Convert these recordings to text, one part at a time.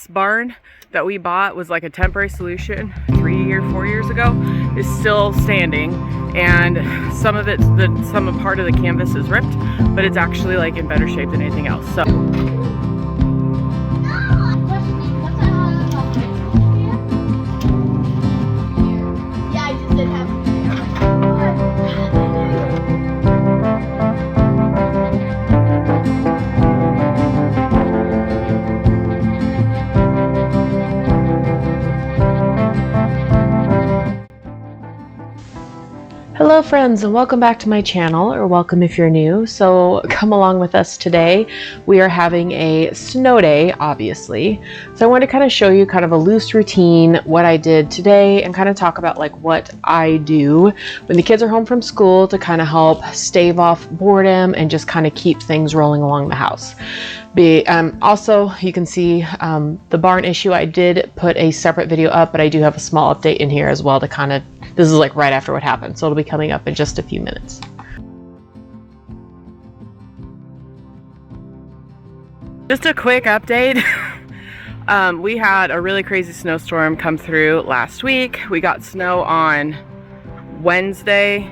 barn that we bought was like a temporary solution 3 or 4 years ago is still standing, and some of it, some part of the canvas is ripped, but it's actually like in better shape than anything else. So hello friends, and welcome back to my channel, or welcome if you're new. So come along with us today. We are having a snow day, obviously. So I want to kind of show you kind of a loose routine, what I did today, and kind of talk about like what I do when the kids are home from school to kind of help stave off boredom and just kind of keep things rolling along the house. Also, you can see the barn issue. I did put a separate video up, but I do have a small update in here as well to kind of, this is like right after what happened, so it'll be coming up in just a few minutes. just a quick update. We had a really crazy snowstorm come through last week. We got snow on Wednesday,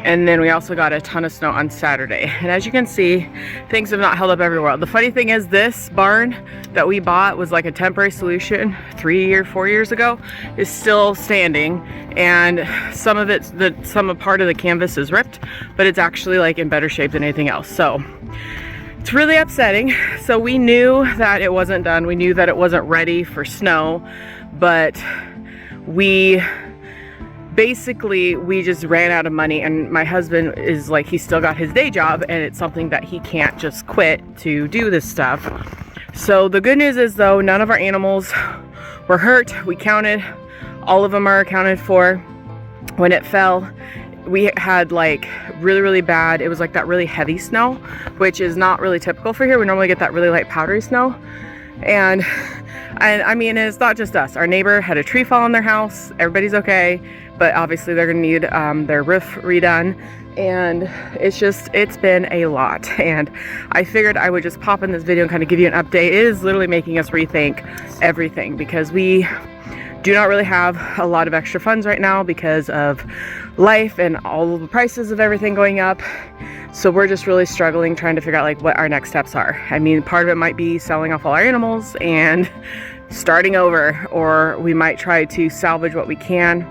and then we also got a ton of snow on Saturday. And as you can see, things have not held up everywhere. The funny thing is, this barn that we bought was like a temporary solution 3 or 4 years ago is still standing, and some of it, some part of the canvas is ripped, but it's actually like in better shape than anything else. So it's really upsetting. So we knew that it wasn't done. We knew that it wasn't ready for snow, but we just ran out of money, and my husband is like, he still got his day job, and it's something that he can't just quit to do this stuff. So the good news is though, none of our animals were hurt. We counted, all of them are accounted for. When it fell, we had like really bad, it was like that really heavy snow, which is not really typical for here. We normally get that really light powdery snow. And I mean, it's not just us. Our neighbor had a tree fall on their house. Everybody's okay, but obviously they're gonna need their roof redone. And it's been a lot. And I figured I would just pop in this video and kind of give you an update. It is literally making us rethink everything, because we do not really have a lot of extra funds right now because of life and all of the prices of everything going up. So we're just really struggling, trying to figure out like what our next steps are. I mean, part of it might be selling off all our animals and starting over, or we might try to salvage what we can.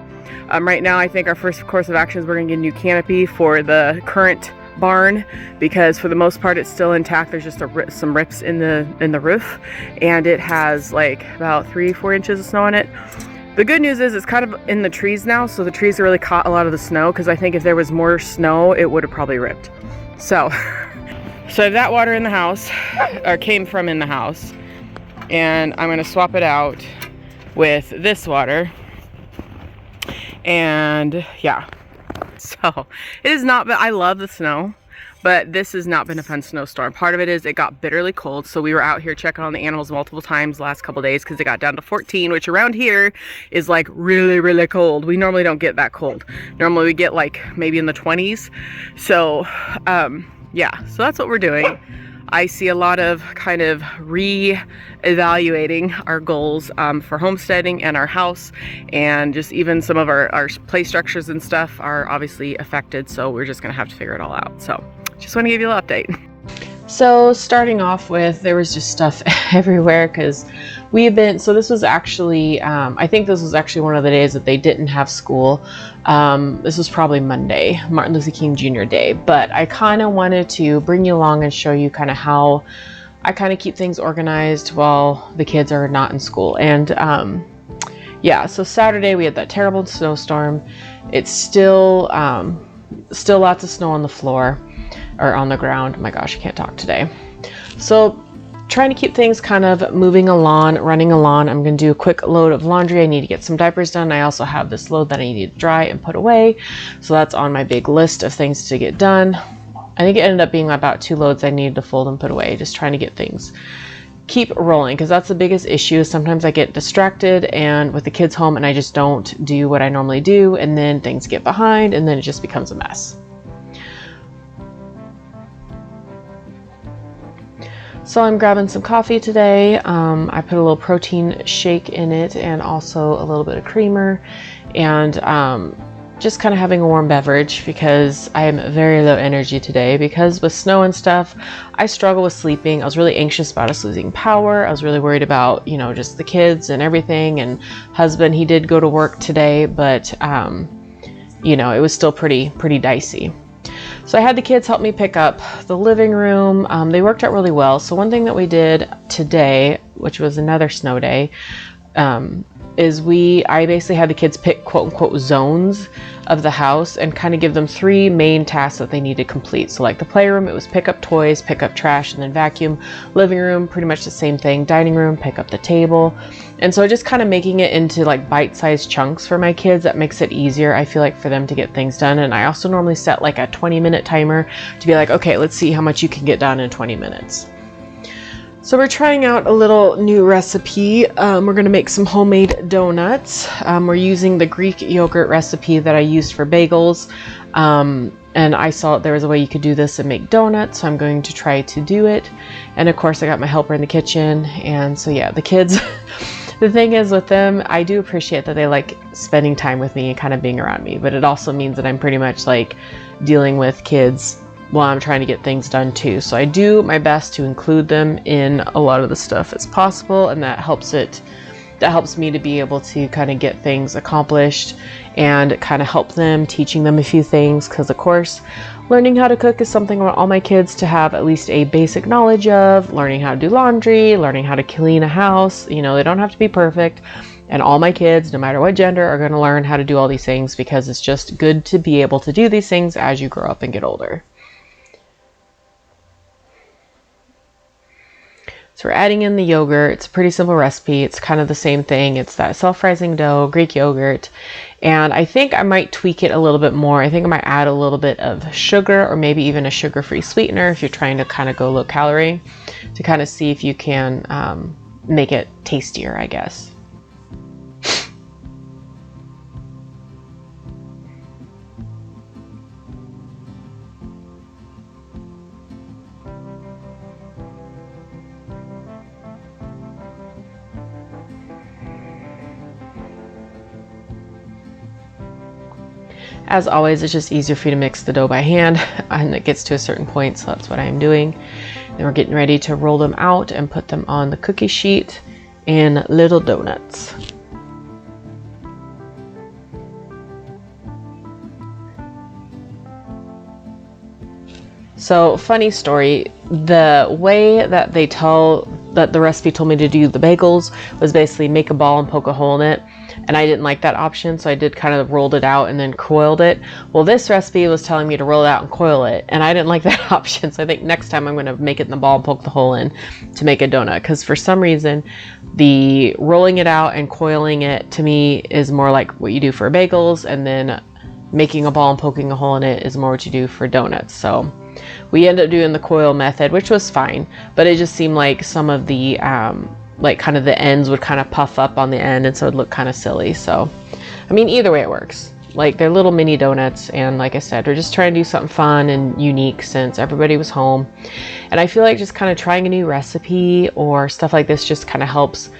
Right now, I think our first course of action is we're gonna get a new canopy for the current barn, because for the most part it's still intact. There's just some rips in the roof, and it has like about 3-4 inches of snow on it. The good news is it's kind of in the trees now, so the trees have really caught a lot of the snow, because I think if there was more snow it would have probably ripped. So that water in the house, or came from in the house, and I'm gonna swap it out with this water. And yeah, so it is not, but I love the snow, but this has not been a fun snowstorm. Part of it is it got bitterly cold, so we were out here checking on the animals multiple times the last couple days, because it got down to 14, which around here is like really cold. We normally don't get that cold. Normally we get like maybe in the 20s. So yeah, so that's what we're doing. I see a lot of kind of re-evaluating our goals for homesteading and our house, and just even some of our play structures and stuff are obviously affected, so we're just gonna have to figure it all out. So just want to give you a little update. So starting off with, there was just stuff everywhere, because so this was actually, I think this was actually one of the days that they didn't have school. This was probably Monday, Martin Luther King Jr. Day, but I kind of wanted to bring you along and show you kind of how I kind of keep things organized while the kids are not in school. And yeah, so Saturday we had that terrible snowstorm. It's still lots of snow on the floor, or on the ground. Oh my gosh, I can't talk today. So trying to keep things kind of moving along, running along. I'm going to do a quick load of laundry. I need to get some diapers done. I also have this load that I need to dry and put away. So that's on my big list of things to get done. I think it ended up being about 2 loads I needed to fold and put away, just trying to get things keep rolling, because that's the biggest issue. Sometimes I get distracted and with the kids home, and I just don't do what I normally do, and then things get behind, and then it just becomes a mess. So I'm grabbing some coffee today. I put a little protein shake in it and also a little bit of creamer, and just kind of having a warm beverage because I am very low energy today because with snow and stuff, I struggle with sleeping. I was really anxious about us losing power. I was really worried about, just the kids and everything, and husband, he did go to work today, but it was still pretty dicey. So I had the kids help me pick up the living room. They worked out really well. So one thing that we did today, which was another snow day, is I basically had the kids pick quote unquote zones of the house and kind of give them 3 main tasks that they need to complete. So like the playroom, it was pick up toys, pick up trash, and then vacuum. Living room, pretty much the same thing. Dining room, pick up the table. And so just kind of making it into like bite-sized chunks for my kids, that makes it easier, I feel like, for them to get things done. And I also normally set like a 20-minute timer to be like, okay, let's see how much you can get done in 20 minutes. So we're trying out a little new recipe. We're going to make some homemade donuts. We're using the Greek yogurt recipe that I used for bagels. And I saw there was a way you could do this and make donuts, so I'm going to try to do it. And of course, I got my helper in the kitchen. And so yeah, the kids, the thing is with them, I do appreciate that they like spending time with me and kind of being around me. But it also means that I'm pretty much like dealing with kids while I'm trying to get things done too. So I do my best to include them in a lot of the stuff as possible, and that helps me to be able to kind of get things accomplished and kind of help them, teaching them a few things, because of course learning how to cook is something I want all my kids to have at least a basic knowledge of. Learning how to do laundry, learning how to clean a house, they don't have to be perfect, and all my kids, no matter what gender, are going to learn how to do all these things because it's just good to be able to do these things as you grow up and get older. So we're adding in the yogurt. It's a pretty simple recipe. It's kind of the same thing. It's that self-rising dough, Greek yogurt. And I think I might tweak it a little bit more. I think I might add a little bit of sugar, or maybe even a sugar-free sweetener if you're trying to kind of go low calorie, to kind of see if you can make it tastier, I guess. As always, it's just easier for you to mix the dough by hand, and it gets to a certain point, so that's what I'm doing. Then we're getting ready to roll them out and put them on the cookie sheet in little donuts. So, funny story, the way that the recipe told me to do the bagels was basically make a ball and poke a hole in it. And I didn't like that option, so I did kind of rolled it out and then coiled it. Well, this recipe was telling me to roll it out and coil it, and I didn't like that option. So I think next time I'm going to make it in the ball and poke the hole in to make a donut, because for some reason the rolling it out and coiling it to me is more like what you do for bagels, and then making a ball and poking a hole in it is more what you do for donuts. So we ended up doing the coil method, which was fine, but it just seemed like some of the like kind of the ends would kind of puff up on the end, and so it'd look kind of silly. So I mean, either way it works. Like, they're little mini donuts, and like I said, we're just trying to do something fun and unique since everybody was home. And I feel like just kind of trying a new recipe or stuff like this just kind of helps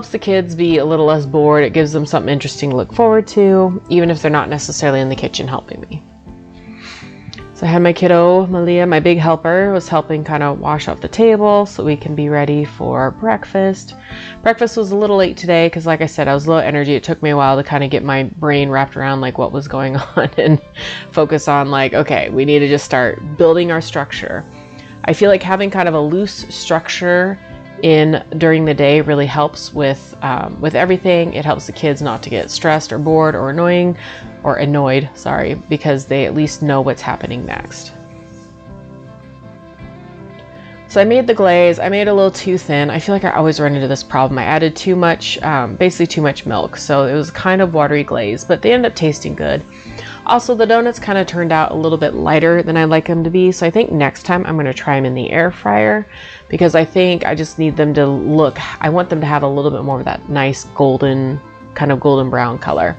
the kids be a little less bored. It gives them something interesting to look forward to, even if they're not necessarily in the kitchen helping me. So I had my kiddo, Malia, my big helper, was helping kind of wash off the table so we can be ready for breakfast. Breakfast was a little late today because, like I said, I was low energy. It took me a while to kind of get my brain wrapped around like what was going on and focus on like, okay, we need to just start building our structure. I feel like having kind of a loose structure during the day really helps with everything. It helps the kids not to get stressed or bored or annoyed, because they at least know what's happening next. So I made the glaze. I made it a little too thin. I feel like I always run into this problem. I added too much, basically too much milk. So it was kind of watery glaze, but they ended up tasting good. Also, the donuts kind of turned out a little bit lighter than I like them to be. So I think next time I'm going to try them in the air fryer, because I think I just need them to I want them to have a little bit more of that nice golden kind of golden brown color.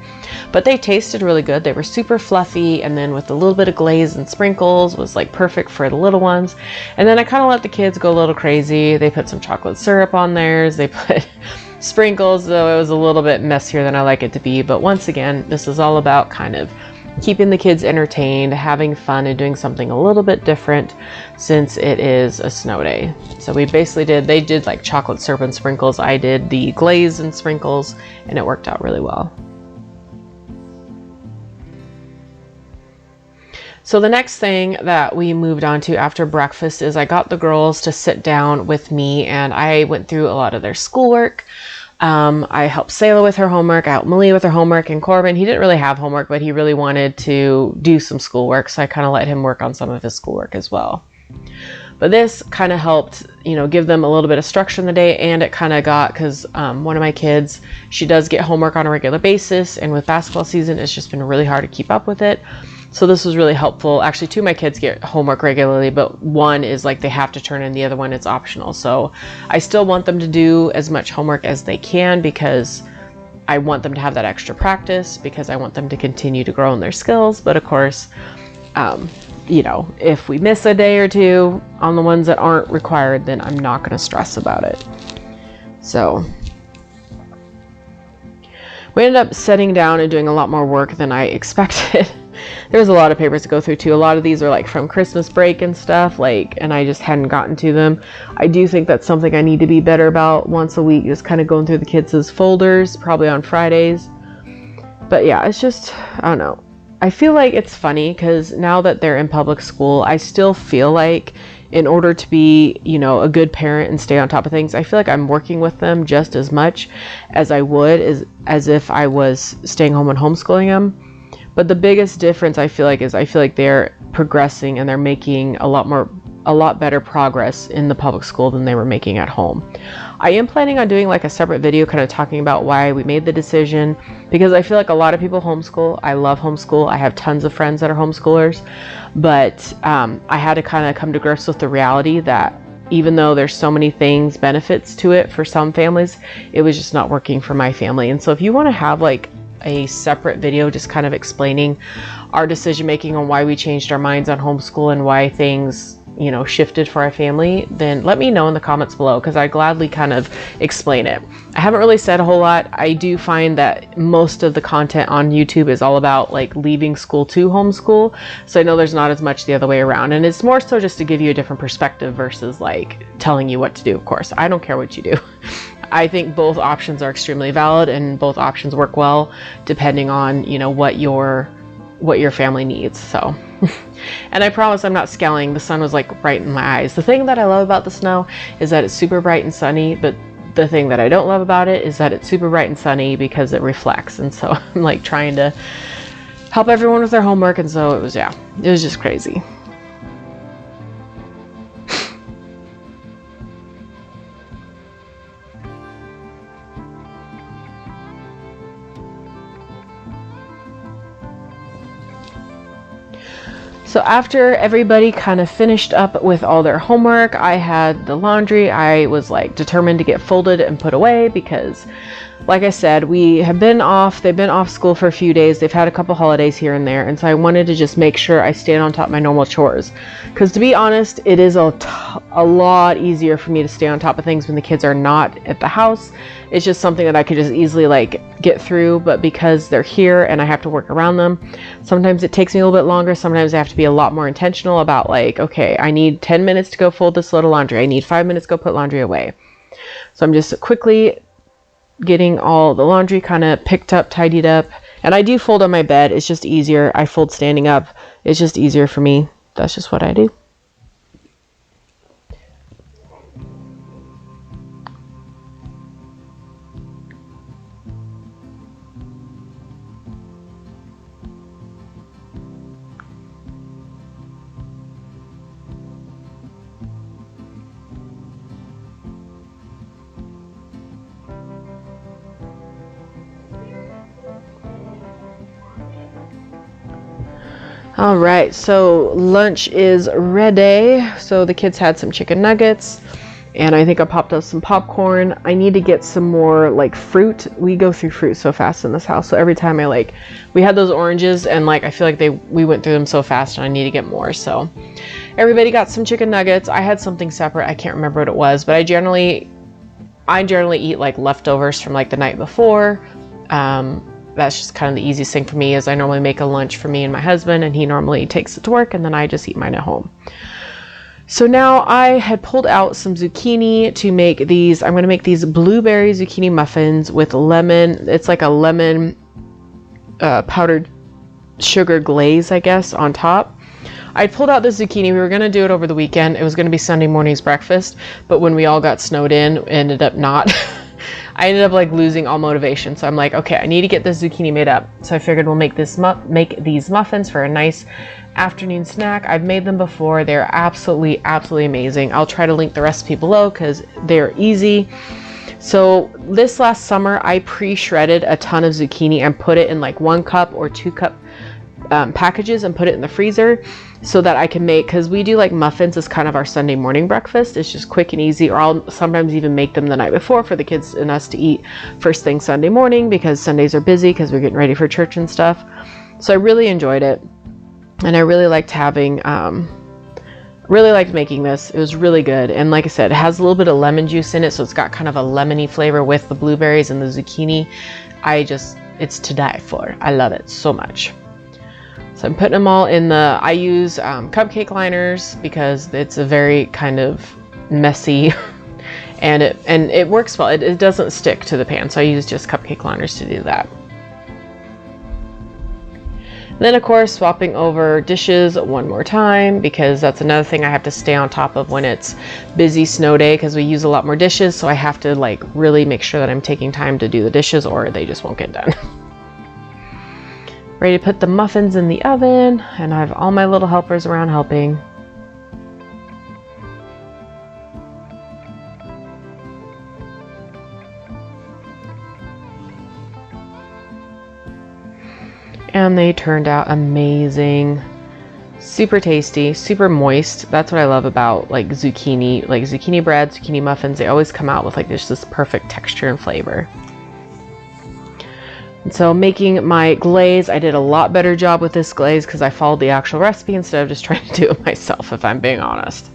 But they tasted really good. They were super fluffy, and then with a little bit of glaze and sprinkles was like perfect for the little ones. And then I kind of let the kids go a little crazy. They put some chocolate syrup on theirs. They put sprinkles, though it was a little bit messier than I like it to be. But once again, this is all about kind of keeping the kids entertained, having fun, and doing something a little bit different since it is a snow day. So we basically they did like chocolate syrup and sprinkles. I did the glaze and sprinkles, and it worked out really well. So the next thing that we moved on to after breakfast is I got the girls to sit down with me, and I went through a lot of their schoolwork. I helped Sayla with her homework, I helped Malia with her homework, and Corbin, he didn't really have homework, but he really wanted to do some schoolwork, so I kind of let him work on some of his schoolwork as well. But this kind of helped, give them a little bit of structure in the day, and it kind of got, because one of my kids, she does get homework on a regular basis, and with basketball season, it's just been really hard to keep up with it. So this was really helpful. Actually, 2 of my kids get homework regularly, but one is like they have to turn in, the other one it's optional. So I still want them to do as much homework as they can because I want them to have that extra practice, because I want them to continue to grow in their skills. But of course, if we miss a day or two on the ones that aren't required, then I'm not going to stress about it. So we ended up sitting down and doing a lot more work than I expected. There was a lot of papers to go through too. A lot of these are like from Christmas break and stuff, and I just hadn't gotten to them. I do think that's something I need to be better about once a week, just kind of going through the kids' folders, probably on Fridays. But yeah, it's just, I don't know. I feel like it's funny because now that they're in public school, I still feel like in order to be, a good parent and stay on top of things, I feel like I'm working with them just as much as I would as if I was staying home and homeschooling them. But the biggest difference I feel like they're progressing and they're making a lot better progress in the public school than they were making at home. I am planning on doing like a separate video kind of talking about why we made the decision, because I feel like a lot of people homeschool. I love homeschool. I have tons of friends that are homeschoolers, but I had to kind of come to grips with the reality that even though there's so many benefits to it for some families, it was just not working for my family. And so if you want to have like a separate video just kind of explaining our decision making on why we changed our minds on homeschool and why things shifted for our family, then let me know in the comments below, because I gladly kind of explain it. I haven't really said a whole lot. I do find that most of the content on YouTube is all about like leaving school to homeschool, so I know there's not as much the other way around, and it's more so just to give you a different perspective versus like telling you what to do. Of course, I don't care what you do. I think both options are extremely valid, and both options work well depending on what your family needs. So and I promise I'm not scowling. The sun was like right in my eyes. The thing that I love about the snow is that it's super bright and sunny, but the thing that I don't love about it is that it's super bright and sunny because it reflects. And so I'm like trying to help everyone with their homework, and so it was just crazy. So after everybody kind of finished up with all their homework, I had the laundry. I was like determined to get folded and put away because, like I said, they've been off school for a few days. They've had a couple holidays here and there. And so I wanted to just make sure I stayed on top of my normal chores. Because to be honest, it is a lot easier for me to stay on top of things when the kids are not at the house. It's just something that I could just easily like get through. But because they're here and I have to work around them, sometimes it takes me a little bit longer. Sometimes I have to be a lot more intentional about like, okay, I need 10 minutes to go fold this load of laundry. I need 5 minutes to go put laundry away. So I'm just quickly getting all the laundry kind of picked up, tidied up. And I do fold on my bed. It's just easier. I fold standing up. It's just easier for me. That's just what I do. All right, so lunch is ready. So the kids had some chicken nuggets And I think I popped up some popcorn. I need to get some more like fruit. We go through fruit so fast in this house. So every time we had those oranges and I feel like we went through them so fast and I need to get more. So everybody got some chicken nuggets. I had something separate. I can't remember what it was, but I generally eat like leftovers from like the night before. That's just kind of the easiest thing for me, is I normally make a lunch for me and my husband, and he normally takes it to work, and then I just eat mine at home. So now I had pulled out some zucchini to make these. I'm going to make these blueberry zucchini muffins with lemon. It's like a lemon powdered sugar glaze, I guess, on top. I pulled out the zucchini. We were going to do it over the weekend. It was going to be Sunday morning's breakfast, but when we all got snowed in, it ended up not. I ended up losing all motivation. So I'm like, okay, I need to get this zucchini made up. So I figured we'll make these muffins for a nice afternoon snack. I've made them before. They're absolutely amazing. I'll try to link the recipe below because they're easy. So this last summer, I pre-shredded a ton of zucchini and put it in 1 cup or 2 cup packages and put it in the freezer so that I can make, because we do muffins as kind of our Sunday morning breakfast. It's just quick and easy, or I'll sometimes even make them the night before for the kids and us to eat first thing Sunday morning, because Sundays are busy because we're getting ready for church and stuff. So I really enjoyed it, and I really liked making this. It was really good, and like I said, it has a little bit of lemon juice in it, so it's got kind of a lemony flavor with the blueberries and the zucchini. It's to die for. I love it so much. So I'm putting them all in I use cupcake liners because it's a very kind of messy and it works well. It doesn't stick to the pan, so I use just cupcake liners to do that. Then of course, swapping over dishes one more time, because that's another thing I have to stay on top of when it's busy snow day, because we use a lot more dishes, so I have to really make sure that I'm taking time to do the dishes or they just won't get done. Ready to put the muffins in the oven, and I have all my little helpers around helping. And they turned out amazing. Super tasty, super moist. That's what I love about zucchini, zucchini bread, zucchini muffins. They always come out with this perfect texture and flavor. So making my glaze, I did a lot better job with this glaze because I followed the actual recipe instead of just trying to do it myself, if I'm being honest.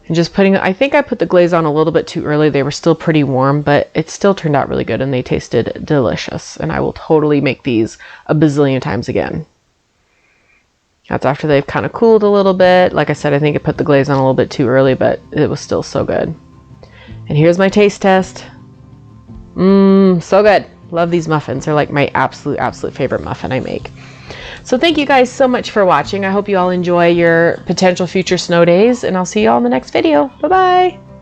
And just I think I put the glaze on a little bit too early. They were still pretty warm, but it still turned out really good and they tasted delicious. And I will totally make these a bazillion times again. That's after they've kind of cooled a little bit. Like I said, I think I put the glaze on a little bit too early, but it was still so good. And here's my taste test. So good. Love these muffins. They're my absolute favorite muffin I make. So thank you guys so much for watching. I hope you all enjoy your potential future snow days, and I'll see you all in the next video. Bye-bye.